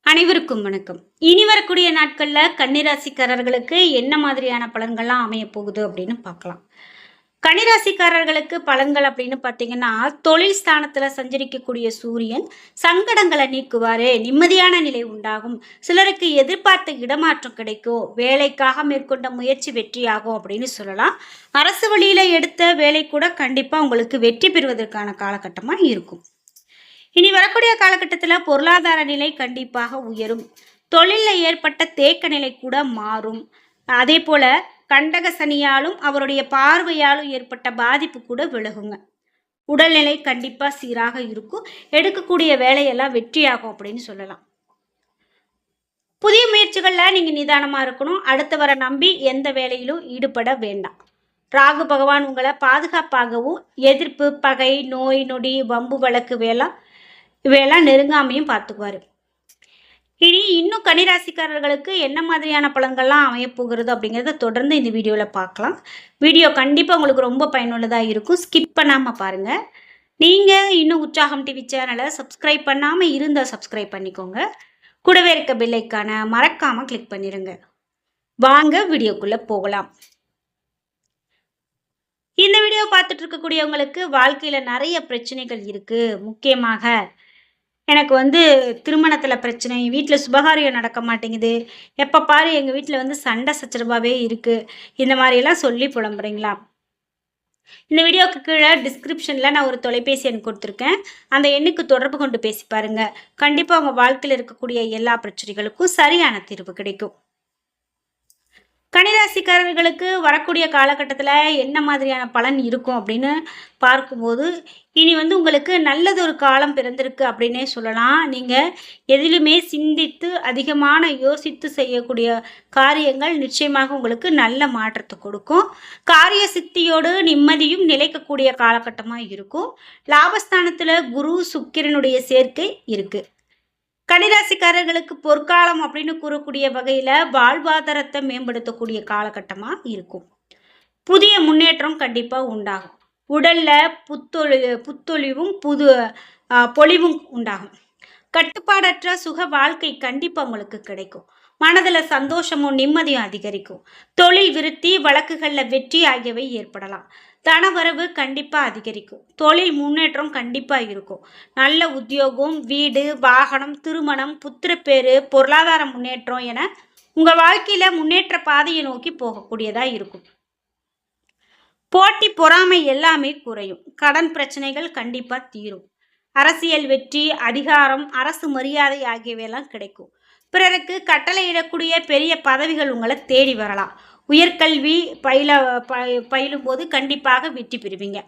அனைவருக்கும் வணக்கம். இனி வரக்கூடிய நாட்கள்ல கன்னிராசிக்காரர்களுக்கு என்ன மாதிரியான பலன்கள்லாம் அமைய போகுது அப்படின்னு பார்க்கலாம். கன்னிராசிக்காரர்களுக்கு பலன்கள் அப்படின்னு பார்த்தீங்கன்னா, தொழில் ஸ்தானத்துல சஞ்சரிக்கக்கூடிய சூரியன் சங்கடங்களை நீக்குவாரு. நிம்மதியான நிலை உண்டாகும். சிலருக்கு எதிர்பார்த்த இடமாற்றம் கிடைக்கும். வேலைக்காக மேற்கொண்ட முயற்சி வெற்றியாகும் அப்படின்னு சொல்லலாம். அரசு வழியில எடுத்த வேலை கூட கண்டிப்பா உங்களுக்கு வெற்றி பெறுவதற்கான காலகட்டமா இருக்கும். இனி வரக்கூடிய காலகட்டத்தில் பொருளாதார நிலை கண்டிப்பாக உயரும். தொழிலில் ஏற்பட்ட தேக்க நிலை கூட மாறும். அதே போல கண்டக சனியாலும் அவருடைய பார்வையாலும் ஏற்பட்ட பாதிப்பு கூட விலகுங்க. உடல்நிலை கண்டிப்பா சீராக இருக்கும். எடுக்கக்கூடிய வேலையெல்லாம் வெற்றியாகும் அப்படின்னு சொல்லலாம். புதிய முயற்சிகள்ல நீங்க நிதானமா இருக்கணும். அடுத்தவரை நம்பி எந்த வேலையிலும் ஈடுபட வேண்டாம். ராகு பகவான் உங்களை பாதுகாப்பாகவும் எதிர்ப்பு, பகை, நோய் நொடி, வம்பு வழக்கு இவையெல்லாம் நெருங்காமையும் பார்த்துக்குவாரு. இனி இன்னும் கன்னிராசிக்காரர்களுக்கு என்ன மாதிரியான பலன்கள்லாம் அமையப்போகிறது அப்படிங்கிறத தொடர்ந்து இந்த வீடியோவில் பார்க்கலாம். வீடியோ கண்டிப்பாக உங்களுக்கு ரொம்ப பயனுள்ளதாக இருக்கும். ஸ்கிப் பண்ணாமல் பாருங்கள். நீங்கள் இன்னும் உற்சாகம் டிவி சேனலை சப்ஸ்கிரைப் பண்ணாமல் இருந்தால் சப்ஸ்கிரைப் பண்ணிக்கோங்க. கூடவே இருக்க பெல்லைக்கான மறக்காமல் கிளிக் பண்ணிடுங்க. வாங்க வீடியோக்குள்ளே போகலாம். இந்த வீடியோ பார்த்துட்டு இருக்கக்கூடியவங்களுக்கு வாழ்க்கையில் நிறைய பிரச்சனைகள் இருக்குது. முக்கியமாக எனக்கு திருமணத்தில் பிரச்சனை, வீட்டில் சுபகாரியம் நடக்க மாட்டேங்குது, எப்போ பாரு எங்கள் வீட்டில் சண்டை சச்சரவாகவே இருக்குது, இந்த மாதிரியெல்லாம் சொல்லி புலம்புறீங்களா? இந்த வீடியோவுக்கு கீழே டிஸ்கிரிப்ஷனில் நான் ஒரு தொலைபேசி எண் கொடுத்துருக்கேன். அந்த எண்ணுக்கு தொடர்பு கொண்டு பேசி பாருங்கள். கண்டிப்பாக உங்கள் வாழ்க்கையில் இருக்கக்கூடிய எல்லா பிரச்சனைகளுக்கும் சரியான தீர்வு கிடைக்கும். கன்னிராசிக்காரர்களுக்கு வரக்கூடிய காலகட்டத்தில் என்ன மாதிரியான பலன் இருக்கும் அப்படின்னு பார்க்கும்போது, இனி உங்களுக்கு நல்லது ஒரு காலம் பிறந்திருக்கு அப்படின்னே சொல்லலாம். நீங்கள் எதிலுமே சிந்தித்து அதிகமான யோசித்து செய்யக்கூடிய காரியங்கள் நிச்சயமாக உங்களுக்கு நல்ல மாற்றத்தை கொடுக்கும். காரிய சித்தியோடு நிம்மதியும் நிலைக்கக்கூடிய காலகட்டமாக இருக்கும். லாபஸ்தானத்தில் குரு சுக்கிரனுடைய சேர்க்கை இருக்குது. கன்னிராசிக்காரர்களுக்கு பொற்காலம் அப்படின்னு கூறக்கூடிய வகையில் வாழ்வாதாரத்தை மேம்படுத்தக்கூடிய காலகட்டமாக இருக்கும். புதிய முன்னேற்றம் கண்டிப்பாக உண்டாகும். உடலில் புத்தொழிவும் பொலிவும் உண்டாகும். கட்டுப்பாடற்ற சுக வாழ்க்கை கண்டிப்பாக உங்களுக்கு கிடைக்கும். மனதில் சந்தோஷமும் நிம்மதியும் அதிகரிக்கும். தொழில் விருத்தி, வழக்குகளில் வெற்றி ஆகியவை ஏற்படலாம். தனவரவு கண்டிப்பாக அதிகரிக்கும். தொழில் முன்னேற்றம் கண்டிப்பாக இருக்கும். நல்ல உத்தியோகம், வீடு, வாகனம், திருமணம், புத்திரப்பேறு, பொருளாதார முன்னேற்றம் என உங்கள் வாழ்க்கையில் முன்னேற்ற பாதையை நோக்கி போகக்கூடியதாக இருக்கும். போட்டி, பொறாமை எல்லாமே குறையும். கடன் பிரச்சனைகள் கண்டிப்பாக தீரும். அரசியல் வெற்றி, அதிகாரம், அரசு மரியாதை ஆகியவையெல்லாம் கிடைக்கும். பிறருக்கு கட்டளையிடக்கூடிய பெரிய பதவிகள் உங்களை தேடி வரலாம். உயர்கல்வி பயிலும் போது கண்டிப்பாக வெற்றி பெறுவீங்க.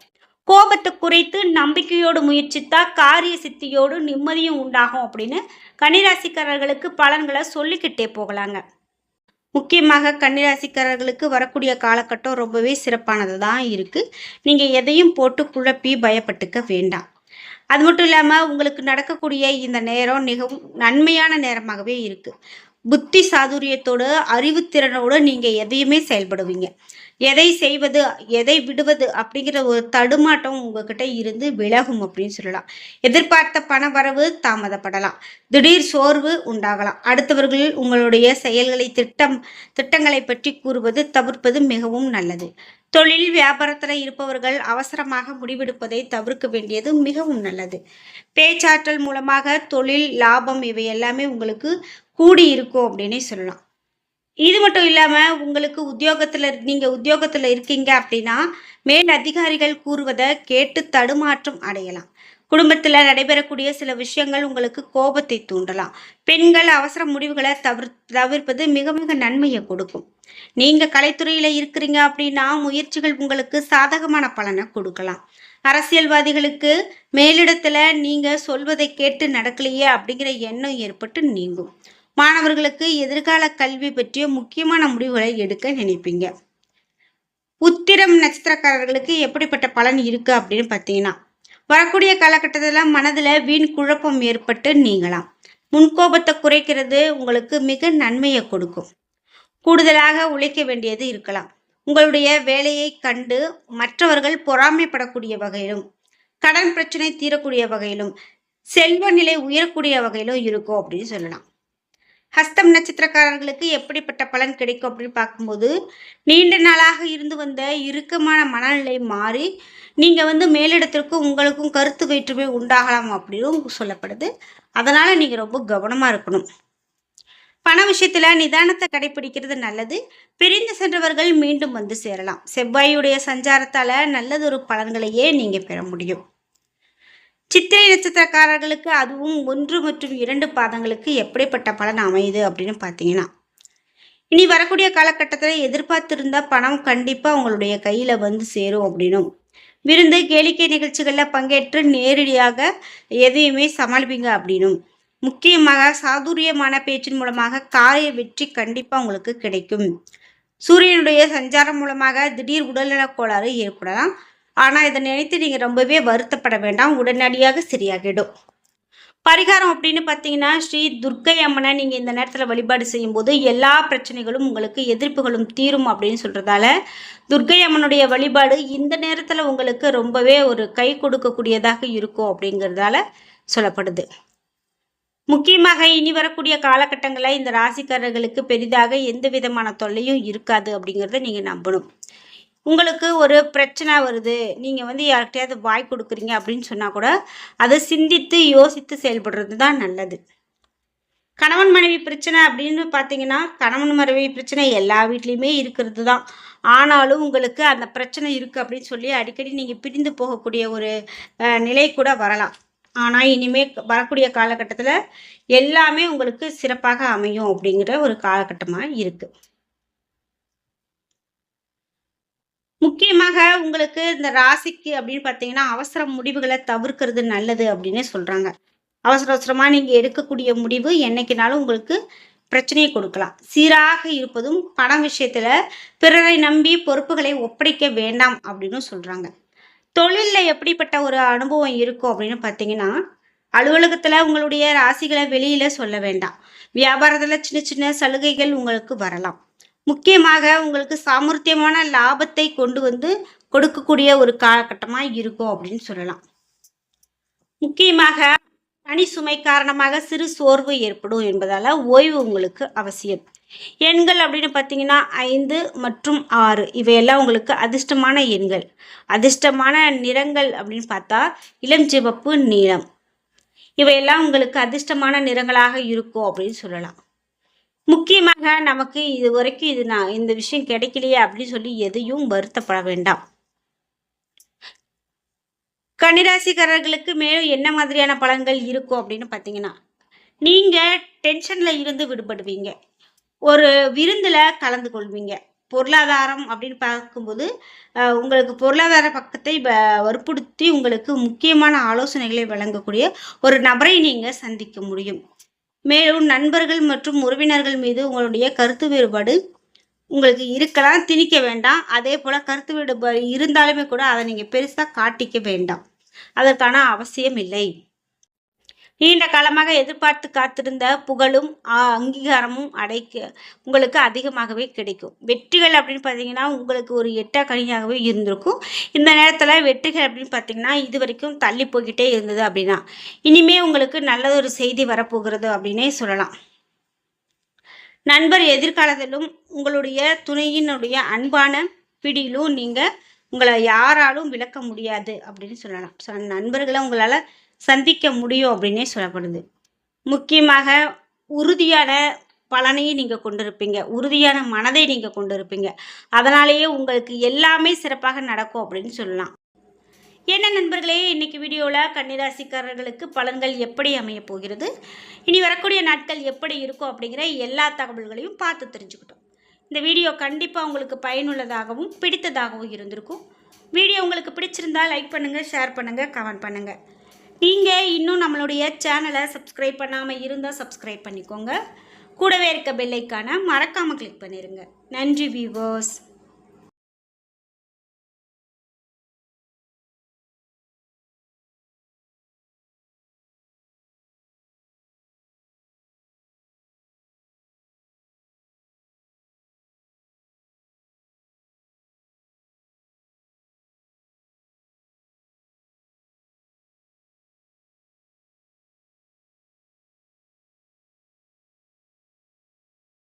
கோபத்தை குறைத்து நம்பிக்கையோடு முயற்சித்தா காரிய சித்தியோடு நிம்மதியும் உண்டாகும் அப்படின்னு கன்னிராசிக்காரர்களுக்கு பலன்களை சொல்லிக்கிட்டே போகலாங்க. முக்கியமாக கன்னிராசிக்காரர்களுக்கு வரக்கூடிய காலகட்டம் ரொம்பவே சிறப்பானது தான் இருக்குது. நீங்கள் எதையும் போட்டு குழப்பி பயப்பட்டுக்க வேண்டாம். அது மட்டும் இல்லாமல் உங்களுக்கு நடக்கக்கூடிய இந்த நேரம் மிகவும் நன்மையான நேரமாகவே இருக்குது. புத்தி சாதுரியத்தோடு அறிவுத்திறனோடு நீங்கள் எதையுமே செயல்படுவீங்க. எதை செய்வது எதை விடுவது அப்படிங்கிற ஒரு தடுமாட்டம் உங்ககிட்ட இருந்து விலகும் அப்படின்னு சொல்லலாம். எதிர்பார்த்த பண வரவு தாமதப்படலாம். திடீர் சோர்வு உண்டாகலாம். அடுத்தவர்கள் உங்களுடைய செயல்களை திட்டங்களை பற்றி கூறுவது தவிர்ப்பது மிகவும் நல்லது. தொழில் வியாபாரத்தில் இருப்பவர்கள் அவசரமாக முடிவெடுப்பதை தவிர்க்க வேண்டியது மிகவும் நல்லது. பேச்சாற்றல் மூலமாக தொழில் லாபம் இவை எல்லாமே உங்களுக்கு கூடி இருக்கும் அப்படின்னே சொல்லலாம். இது மட்டும் இல்லாமல் உங்களுக்கு நீங்கள் உத்தியோகத்தில் இருக்கீங்க அப்படின்னா மேல் அதிகாரிகள் கூறுவதை கேட்டு தடுமாற்றம் அடையலாம். குடும்பத்தில் நடைபெறக்கூடிய சில விஷயங்கள் உங்களுக்கு கோபத்தை தூண்டலாம். பெண்கள் அவசர முடிவுகளை தவிர்ப்பது மிக மிக நன்மையை கொடுக்கும். நீங்கள் கலைத்துறையில் இருக்கிறீங்க அப்படின்னா முயற்சிகள் உங்களுக்கு சாதகமான பலனை கொடுக்கலாம். அரசியல்வாதிகளுக்கு மேலிடத்தில் நீங்கள் சொல்வதை கேட்டு நடக்கலையே அப்படிங்கிற எண்ணம் ஏற்பட்டு நீங்கும். மாணவர்களுக்கு எதிர்கால கல்வி பற்றிய முக்கியமான முடிவுகளை எடுக்க நினைப்பீங்க. உத்திரம் நட்சத்திரக்காரர்களுக்கு எப்படிப்பட்ட பலன் இருக்கு அப்படின்னு பார்த்தீங்கன்னா, வரக்கூடிய காலகட்டத்தில் மனதில் வீண் குழப்பம் ஏற்பட்டு நீங்கலாம். முன்கோபத்தை குறைக்கிறது உங்களுக்கு மிக நன்மையை கொடுக்கும். கூடுதலாக உழைக்க வேண்டியது இருக்கலாம். உங்களுடைய வேலையை கண்டு மற்றவர்கள் பொறாமைப்படக்கூடிய வகையிலும், கடன் பிரச்சனை தீரக்கூடிய வகையிலும், செல்வ நிலை உயரக்கூடிய வகையிலும் இருக்கும் அப்படின்னு சொல்லலாம். ஹஸ்தம் நட்சத்திரக்காரர்களுக்கு எப்படிப்பட்ட பலன் கிடைக்கும் அப்படின்னு பார்க்கும்போது, நீண்ட நாளாக இருந்து வந்த இறுக்கமான மனநிலை மாறி நீங்கள் மேலிடத்திற்கும் உங்களுக்கும் கருத்து வேற்றுமை உண்டாகலாம் அப்படின்னு சொல்லப்படுது. அதனால் நீங்கள் ரொம்ப கவனமாக இருக்கணும். பண விஷயத்தில் நிதானத்தை கடைபிடிக்கிறது நல்லது. பிரிந்து சென்றவர்கள் மீண்டும் வந்து சேரலாம். செவ்வாயுடைய சஞ்சாரத்தால் நல்லதொரு பலன்களையே நீங்கள் பெற முடியும். சித்திரை நட்சத்திரக்காரர்களுக்கு அதுவும் 1 மற்றும் 2 பாதங்களுக்கு எப்படிப்பட்ட பலன் அமையுது அப்படின்னு பார்த்தீங்கன்னா, இனி வரக்கூடிய காலகட்டத்தில் எதிர்பார்த்திருந்த பணம் கண்டிப்பாக உங்களுடைய கையில் வந்து சேரும் அப்படின்னும், விருந்து கேளிக்கை நிகழ்ச்சிகளில் பங்கேற்று நேரடியாக எதையுமே சமாளிப்பீங்க அப்படின்னும், முக்கியமாக சாதுரியமான பேச்சின் மூலமாக காரிய வெற்றி கண்டிப்பாக உங்களுக்கு கிடைக்கும். சூரியனுடைய சஞ்சாரம் மூலமாக திடீர் உடல்நலக் கோளாறு ஏற்படலாம். ஆனால் இதை நினைத்து நீங்கள் ரொம்பவே வருத்தப்பட வேண்டாம். உடனடியாக சரியாகிடும். பரிகாரம் அப்படின்னு பார்த்தீங்கன்னா, ஸ்ரீ துர்க்கை அம்மனை நீங்கள் இந்த நேரத்தில் வழிபாடு செய்யும்போது எல்லா பிரச்சனைகளும் உங்களுக்கு எதிர்ப்புகளும் தீரும் அப்படின்னு சொல்கிறதால, துர்க்கை அம்மனுடைய வழிபாடு இந்த நேரத்தில் உங்களுக்கு ரொம்பவே ஒரு கை கொடுக்கக்கூடியதாக இருக்கும் அப்படிங்கிறதால சொல்லப்படுது. முக்கியமாக இனி வரக்கூடிய காலகட்டங்களில் இந்த ராசிக்காரர்களுக்கு பெரிதாக எந்த விதமான தொல்லையும் இருக்காது அப்படிங்கிறத நீங்கள் நம்பணும். உங்களுக்கு ஒரு பிரச்சனை வருது, நீங்கள் யார்கிட்டையாவது வாய் கொடுக்குறீங்க அப்படின்னு சொன்னால் கூட அதை சிந்தித்து யோசித்து செயல்படுறது தான் நல்லது. கணவன் மனைவி பிரச்சனை அப்படின்னு பார்த்தீங்கன்னா, கணவன் மனைவி பிரச்சனை எல்லா வீட்லேயுமே இருக்கிறது தான். ஆனாலும் உங்களுக்கு அந்த பிரச்சனை இருக்குது அப்படின்னு சொல்லி அடிக்கடி நீங்கள் பிரிந்து போகக்கூடிய ஒரு நிலை கூட வரலாம். ஆனால் இனிமேல் வரக்கூடிய காலகட்டத்தில் எல்லாமே உங்களுக்கு சிறப்பாக அமையும் அப்படிங்கிற ஒரு காலகட்டமாக இருக்குது. முக்கியமாக உங்களுக்கு இந்த ராசிக்கு அப்படின்னு பார்த்தீங்கன்னா, அவசர முடிவுகளை தவிர்க்கிறது நல்லது அப்படின்னு சொல்கிறாங்க. அவசரமாக நீங்கள் எடுக்கக்கூடிய முடிவு என்னைக்குனாலும் உங்களுக்கு பிரச்சனையை கொடுக்கலாம். சீராக இருப்பதும் பண விஷயத்தில் பிறரை நம்பி பொறுப்புகளை ஒப்படைக்க வேண்டாம் அப்படின்னு சொல்கிறாங்க. தொழிலில் எப்படிப்பட்ட ஒரு அனுபவம் இருக்கும் அப்படின்னு பார்த்தீங்கன்னா, அலுவலகத்தில் உங்களுடைய ராசிகளை வெளியில் சொல்ல வேண்டாம். வியாபாரத்தில் சின்ன சின்ன சலுகைகள் உங்களுக்கு வரலாம். முக்கியமாக உங்களுக்கு சாமர்த்தியமான லாபத்தை கொண்டு வந்து கொடுக்கக்கூடிய ஒரு காலகட்டமாக இருக்கும் அப்படின்னு சொல்லலாம். முக்கியமாக பணி சுமை காரணமாக சிறு சோர்வு ஏற்படும் என்பதால் ஓய்வு உங்களுக்கு அவசியம். எண்கள் அப்படின்னு பார்த்தீங்கன்னா 5 மற்றும் 6 இவையெல்லாம் உங்களுக்கு அதிர்ஷ்டமான எண்கள். அதிர்ஷ்டமான நிறங்கள் அப்படின்னு பார்த்தா இளம் சிவப்பு, நீலம் இவையெல்லாம் உங்களுக்கு அதிர்ஷ்டமான நிறங்களாக இருக்கும் அப்படின்னு சொல்லலாம். முக்கியமாக நமக்கு இது வரைக்கும் இந்த விஷயம் கிடைக்கலையே அப்படின்னு சொல்லி எதையும் வருத்தப்பட வேண்டாம். கன்னிராசிக்காரர்களுக்கு மேலும் என்ன மாதிரியான பலன்கள் இருக்கும் அப்படின்னு பார்த்தீங்கன்னா, நீங்கள் டென்ஷனில் இருந்து விடுபடுவீங்க. ஒரு விருந்தில் கலந்து கொள்வீங்க. பொருளாதாரம் அப்படின்னு பார்க்கும்போது உங்களுக்கு பொருளாதார பக்கத்தை வற்புறுத்தி உங்களுக்கு முக்கியமான ஆலோசனைகளை வழங்கக்கூடிய ஒரு நபரை நீங்கள் சந்திக்க முடியும். மேலும் நண்பர்கள் மற்றும் உறவினர்கள் மீது உங்களுடைய கருத்து வேறுபாடு உங்களுக்கு இருக்கலாம், திணிக்க வேண்டாம். அதே போல் கருத்து வேறுபாடு இருந்தாலுமே கூட அதை நீங்கள் பெருசாக காட்டிக்க வேண்டாம். அதற்கான அவசியம் இல்லை. நீண்ட காலமாக எதிர்பார்த்து காத்திருந்த புகழும் அங்கீகாரமும் உங்களுக்கு அதிகமாகவே கிடைக்கும். வெற்றிகள் அப்படின்னு பார்த்தீங்கன்னா உங்களுக்கு ஒரு எட்டக்கனியாகவே இருந்திருக்கும். இந்த நேரத்தில் வெற்றிகள் அப்படின்னு பார்த்தீங்கன்னா இது வரைக்கும் தள்ளி போய்கிட்டே இருந்தது அப்படின்னா இனிமேல் உங்களுக்கு நல்லதொரு செய்தி வரப்போகிறது அப்படின்னே சொல்லலாம். நண்பர் எதிர்காலத்திலும் உங்களுடைய துணையினுடைய அன்பான பிடியிலும் நீங்கள் உங்களை யாராலும் விளக்க முடியாது அப்படின்னு சொல்லலாம். நண்பர்களை உங்களால் சந்திக்க முடியும் அப்படின்னே சொல்லப்படுது. முக்கியமாக உறுதியான பலனையை நீங்கள் கொண்டிருப்பீங்க, உறுதியான மனதை நீங்கள் கொண்டிருப்பீங்க. அதனாலேயே உங்களுக்கு எல்லாமே சிறப்பாக நடக்கும் அப்படின்னு சொல்லலாம். என்ன நண்பர்களே, இன்னைக்கு வீடியோவில் கன்னிராசிக்காரர்களுக்கு பலன்கள் எப்படி அமைய போகிறது, இனி வரக்கூடிய நாட்கள் எப்படி இருக்கும் அப்படிங்கிற எல்லா தகவல்களையும் பார்த்து தெரிஞ்சுக்கிட்டோம். இந்த வீடியோ கண்டிப்பாக உங்களுக்கு பயனுள்ளதாகவும் பிடித்ததாகவும் இருந்திருக்கும். வீடியோ உங்களுக்கு பிடிச்சிருந்தால் லைக் பண்ணுங்கள், ஷேர் பண்ணுங்கள், கமெண்ட் பண்ணுங்கள். நீங்கள் இன்னும் நம்மளுடைய சேனலை சப்ஸ்கிரைப் பண்ணாமல் இருந்தால் சப்ஸ்கிரைப் பண்ணிக்கோங்க. கூடவே இருக்க பெல் ஐக்கானை மறக்காமல் கிளிக் பண்ணிடுங்க. நன்றி வியூவர்ஸ்.